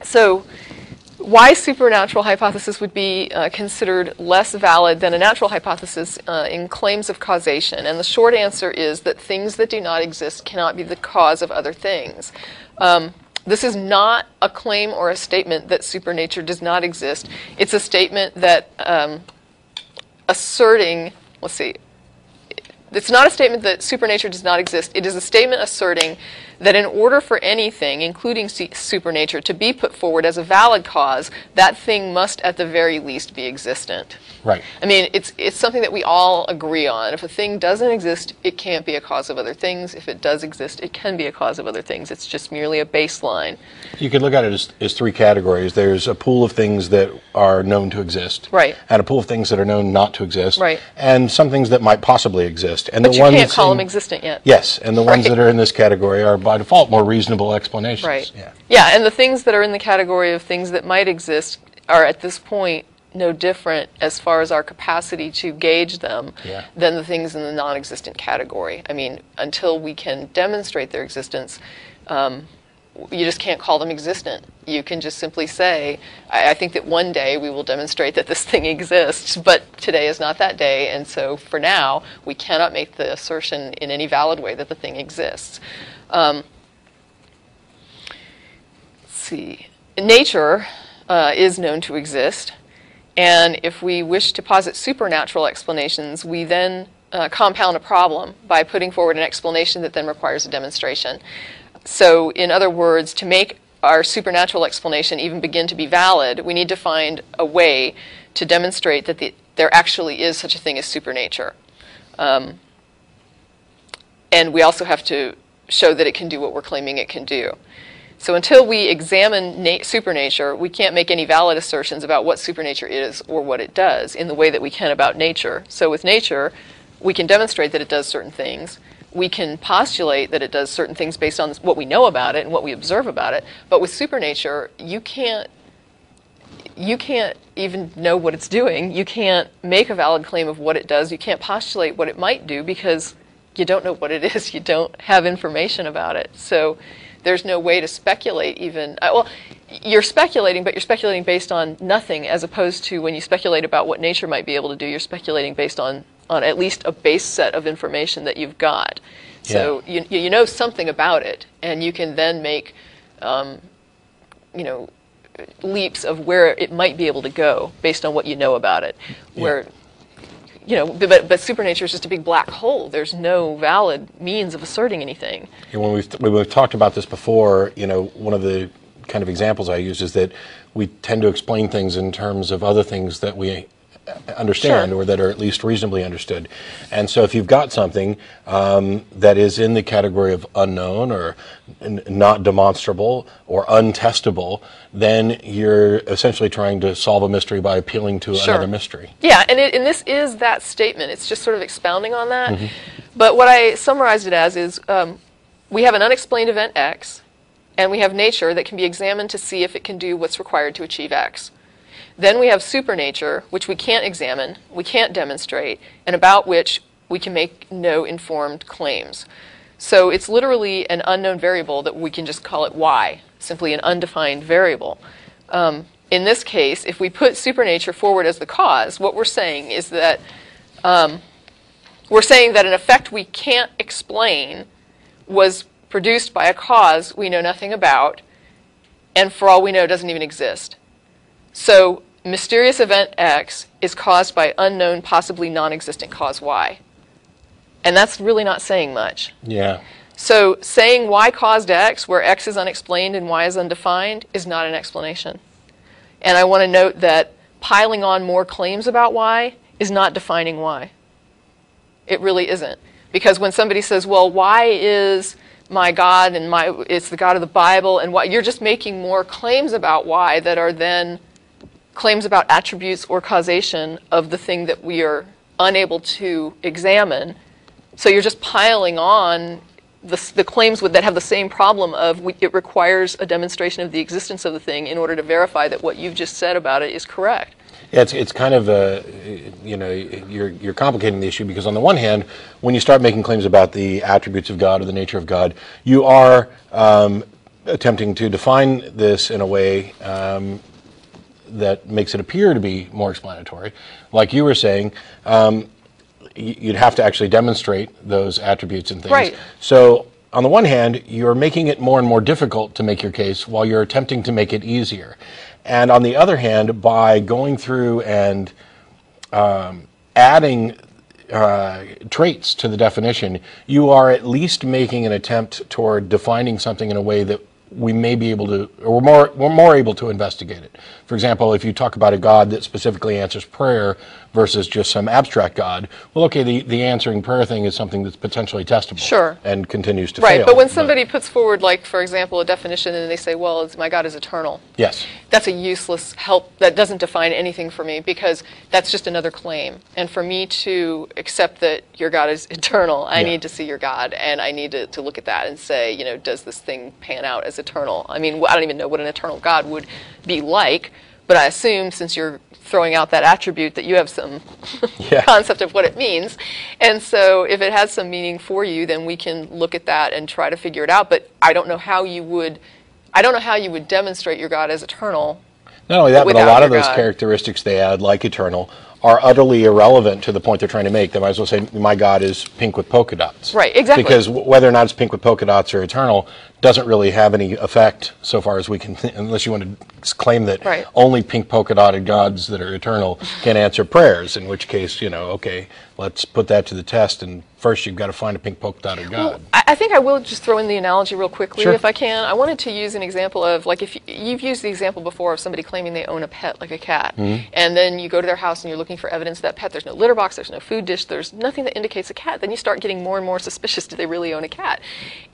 So why supernatural hypothesis would be considered less valid than a natural hypothesis in claims of causation? And the short answer is that things that do not exist cannot be the cause of other things. This is not a claim or a statement that supernature does not exist. It's a statement that asserting, let's see, it's not a statement that supernature does not exist. It is a statement asserting that in order for anything, including supernature, to be put forward as a valid cause, that thing must at the very least be existent. Right. I mean, it's something that we all agree on. If a thing doesn't exist, it can't be a cause of other things. If it does exist, it can be a cause of other things. It's just merely a baseline. You could look at it as three categories. There's a pool of things that are known to exist. Right. And a pool of things that are known not to exist. Right. And some things that might possibly exist. And But the you ones can't call them existent yet. Yes, and the ones Right. that are in this category are by default more reasonable explanations. Right. Yeah. Yeah, and the things that are in the category of things that might exist are at this point no different as far as our capacity to gauge them than the things in the non-existent category. I mean, until we can demonstrate their existence, you just can't call them existent. You can just simply say, I think that one day we will demonstrate that this thing exists, but today is not that day, and so for now, we cannot make the assertion in any valid way that the thing exists. Let's see. Nature is known to exist, and if we wish to posit supernatural explanations, we then compound a problem by putting forward an explanation that then requires a demonstration. So, in other words, to make our supernatural explanation even begin to be valid, we need to find a way to demonstrate that there actually is such a thing as supernature. And we also have to show that it can do what we're claiming it can do. So until we examine supernature, we can't make any valid assertions about what supernature is or what it does in the way that we can about nature. So with nature, we can demonstrate that it does certain things. We can postulate that it does certain things based on what we know about it and what we observe about it. But with supernature, you can't even know what it's doing. You can't make a valid claim of what it does. You can't postulate what it might do because you don't know what it is. You don't have information about it. So there's no way to speculate even. Well, you're speculating, but you're speculating based on nothing, as opposed to when you speculate about what nature might be able to do, you're speculating based on at least a base set of information that you've got. So you know something about it, and you can then make leaps of where it might be able to go based on what you know about it. Where but supernature is just a big black hole. There's no valid means of asserting anything. And when we've talked about this before, one of the kind of examples I use is that we tend to explain things in terms of other things that we understand or that are at least reasonably understood. And so if you've got something that is in the category of unknown or not demonstrable or untestable, then you're essentially trying to solve a mystery by appealing to another mystery. Yeah, and this is that statement. It's just sort of expounding on that. But what I summarized it as is we have an unexplained event X, and we have nature that can be examined to see if it can do what's required to achieve X. Then we have supernature, which we can't examine, we can't demonstrate, and about which we can make no informed claims. So it's literally an unknown variable that we can just call it Y, simply an undefined variable. In this case, if we put supernature forward as the cause, what we're saying is that an effect we can't explain was produced by a cause we know nothing about, and for all we know doesn't even exist. So mysterious event X is caused by unknown, possibly non-existent cause Y. And that's really not saying much. Yeah. So saying Y caused X, where X is unexplained and Y is undefined, is not an explanation. And I want to note that piling on more claims about Y is not defining Y. It really isn't. Because when somebody says, well, Y is my God and it's the God of the Bible, and you're just making more claims about Y that are then claims about attributes or causation of the thing that we are unable to examine. So you're just piling on the claims that have the same problem of it requires a demonstration of the existence of the thing in order to verify that what you've just said about it is correct. Yeah, it's kind of you're complicating the issue, because on the one hand, when you start making claims about the attributes of God or the nature of God, you are attempting to define this in a way that makes it appear to be more explanatory, like you were saying, you'd have to actually demonstrate those attributes and things. Right. So on the one hand, you're making it more and more difficult to make your case while you're attempting to make it easier. And on the other hand, by going through and adding traits to the definition, you are at least making an attempt toward defining something in a way that we may be able to, or we're more able to investigate it. For example, if you talk about a God that specifically answers prayer versus just some abstract God, well, okay, the answering prayer thing is something that's potentially testable. Sure. And continues to Right, fail. but when somebody puts forward, like, for example, a definition and they say, well, my God is eternal. Yes. That's a useless help. That doesn't define anything for me, because that's just another claim. And for me to accept that your God is eternal, I need to see your God, and I need to look at that and say, you know, does this thing pan out as eternal? I mean, I don't even know what an eternal God would be like, but I assume, since you're throwing out that attribute, that you have some concept of what it means. And so if it has some meaning for you, then we can look at that and try to figure it out. But I don't know how you would demonstrate your God as eternal. Not only that, but a lot of those characteristics they add, like eternal, are utterly irrelevant to the point they're trying to make. They might as well say, my God is pink with polka dots. Right, exactly. Because whether or not it's pink with polka dots or eternal doesn't really have any effect so far as we can, unless you want to claim that only pink polka dotted gods that are eternal can answer prayers, in which case, you know, okay, let's put that to the test, and first you've got to find a pink polka dotted God. Well, I think I will just throw in the analogy real quickly, if I can. I wanted to use an example of, like, if you've used the example before of somebody claiming they own a pet, like a cat, and then you go to their house and you're looking for evidence of that pet. There's no litter box, there's no food dish, there's nothing that indicates a cat. Then you start getting more and more suspicious. Do they really own a cat?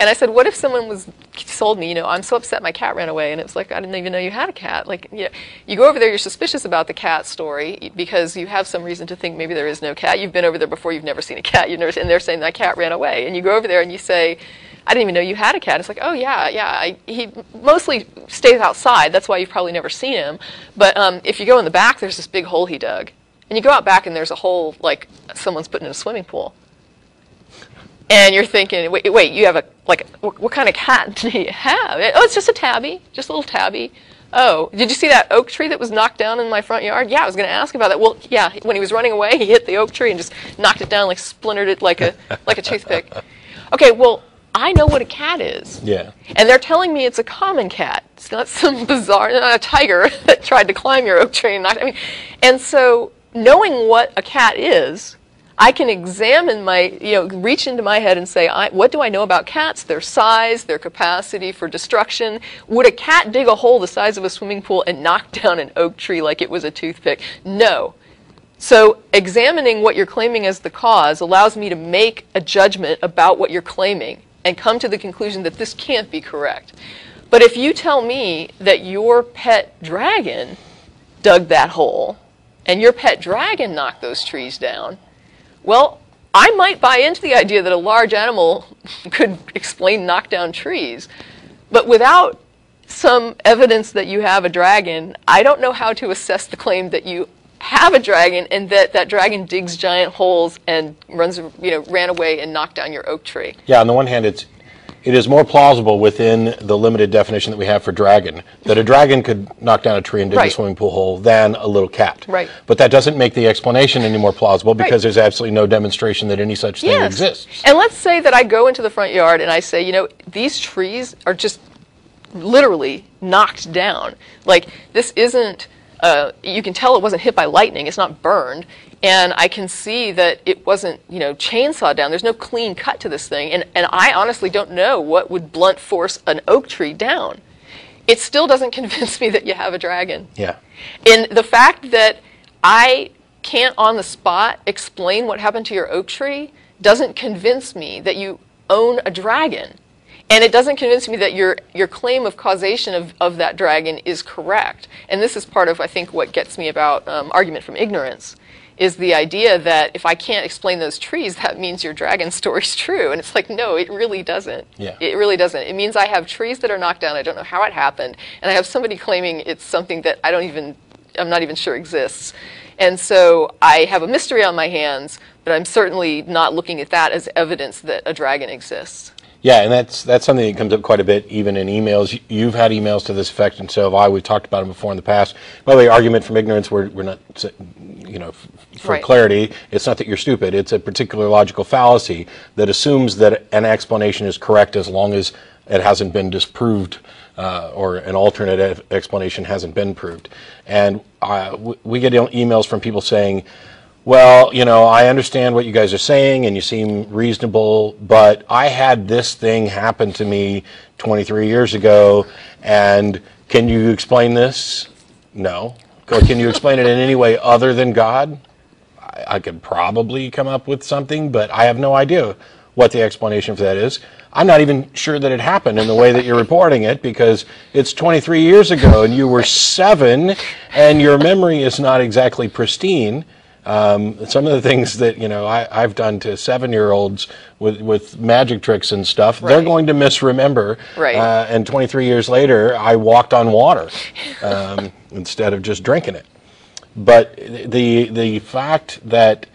And I said, what if someone told me, you know, I'm so upset my cat ran away, and it's like, I didn't even know you had a cat. Like, you go over there, you're suspicious about the cat story because you have some reason to think maybe there is no cat. You've been over there before, you've never seen a cat, and they're saying that cat ran away. And you go over there and you say, I didn't even know you had a cat. It's like, oh yeah, he mostly stays outside. That's why you've probably never seen him. But if you go in the back, there's this big hole he dug. And you go out back and there's a hole like someone's putting in a swimming pool. And you're thinking, wait, you have what kind of cat do you have? Oh, it's just a tabby, just a little tabby. Oh, did you see that oak tree that was knocked down in my front yard? Yeah, I was going to ask about that. Well, yeah, when he was running away, he hit the oak tree and just knocked it down, like splintered it like a toothpick. Okay, well, I know what a cat is. Yeah. And they're telling me it's a common cat. It's not some bizarre, not a tiger that tried to climb your oak tree and knocked. And so knowing what a cat is, I can examine reach into my head and say, what do I know about cats, their size, their capacity for destruction? Would a cat dig a hole the size of a swimming pool and knock down an oak tree like it was a toothpick? No. So examining what you're claiming as the cause allows me to make a judgment about what you're claiming and come to the conclusion that this can't be correct. But if you tell me that your pet dragon dug that hole and your pet dragon knocked those trees down, well, I might buy into the idea that a large animal could explain knockdown trees, but without some evidence that you have a dragon, I don't know how to assess the claim that you have a dragon and that dragon digs giant holes and ran away and knocked down your oak tree. Yeah, on the one hand, it is more plausible within the limited definition that we have for dragon, that a dragon could knock down a tree and dig a swimming pool hole than a little cat. Right. But that doesn't make the explanation any more plausible because there's absolutely no demonstration that any such thing exists. And let's say that I go into the front yard and I say, you know, these trees are just literally knocked down. Like, this isn't, you can tell it wasn't hit by lightning, it's not burned. And I can see that it wasn't, chainsawed down. There's no clean cut to this thing. And I honestly don't know what would blunt force an oak tree down. It still doesn't convince me that you have a dragon. Yeah. And the fact that I can't on the spot explain what happened to your oak tree doesn't convince me that you own a dragon. And it doesn't convince me that your claim of causation of that dragon is correct. And this is part of, I think, what gets me about argument from ignorance, is the idea that if I can't explain those trees, that means your dragon story's true. And it's like, no, it really doesn't. Yeah. It really doesn't. It means I have trees that are knocked down, I don't know how it happened, and I have somebody claiming it's something that I'm not even sure exists. And so I have a mystery on my hands, but I'm certainly not looking at that as evidence that a dragon exists. Yeah, and that's something that comes up quite a bit, even in emails. You've had emails to this effect, and so have I. We've talked about them before in the past. By the way, argument from ignorance, we're not, for Right. clarity, it's not that you're stupid. It's a particular logical fallacy that assumes that an explanation is correct as long as it hasn't been disproved, or an alternate explanation hasn't been proved. And we get emails from people saying, well, I understand what you guys are saying and you seem reasonable, but I had this thing happen to me 23 years ago, and can you explain this? No. Or can you explain it in any way other than God? I could probably come up with something, but I have no idea what the explanation for that is. I'm not even sure that it happened in the way that you're reporting it, because it's 23 years ago and you were 7 and your memory is not exactly pristine. Some of the things that I've done to 7-year-olds with magic tricks and stuff, right. They're going to misremember. Right. And 23 years later, I walked on water instead of just drinking it. But the fact that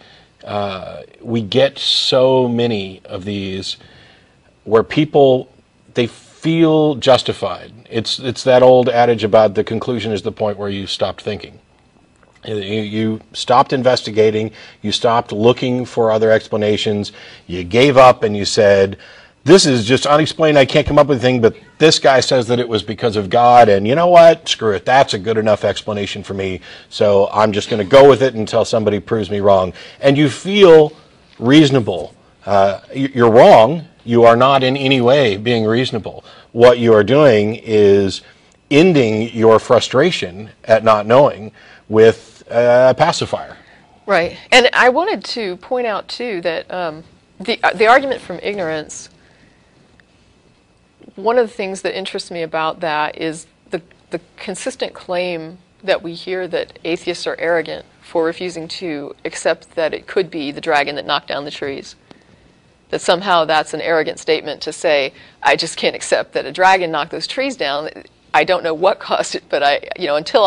we get so many of these where people, they feel justified. It's that old adage about the conclusion is the point where you stopped thinking. You stopped investigating, you stopped looking for other explanations, you gave up and you said, this is just unexplained, I can't come up with anything, but this guy says that it was because of God, and you know what, screw it, that's a good enough explanation for me, so I'm just going to go with it until somebody proves me wrong. And you feel reasonable. You're wrong, you are not in any way being reasonable. What you are doing is ending your frustration at not knowing with a pacifier. Right. And I wanted to point out, too, that the argument from ignorance, one of the things that interests me about that is the consistent claim that we hear that atheists are arrogant for refusing to accept that it could be the dragon that knocked down the trees. That somehow that's an arrogant statement to say, I just can't accept that a dragon knocked those trees down. I don't know what caused it, but until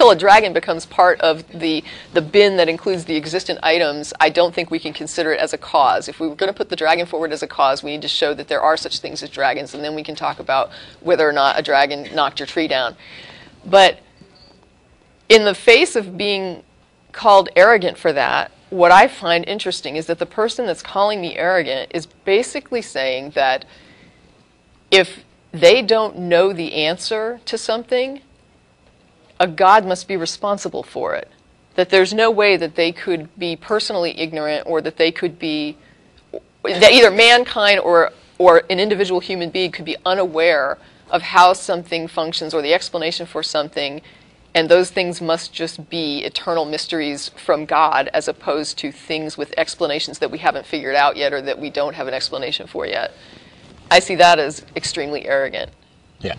a dragon becomes part of the bin that includes the existent items, I don't think we can consider it as a cause. If we were going to put the dragon forward as a cause, we need to show that there are such things as dragons, and then we can talk about whether or not a dragon knocked your tree down. But in the face of being called arrogant for that, what I find interesting is that the person that's calling me arrogant is basically saying that if they don't know the answer to something, a God must be responsible for it. That there's no way that they could be personally ignorant, or that they could be, that either mankind or an individual human being could be unaware of how something functions or the explanation for something, and those things must just be eternal mysteries from God, as opposed to things with explanations that we haven't figured out yet or that we don't have an explanation for yet. I see that as extremely arrogant. Yeah.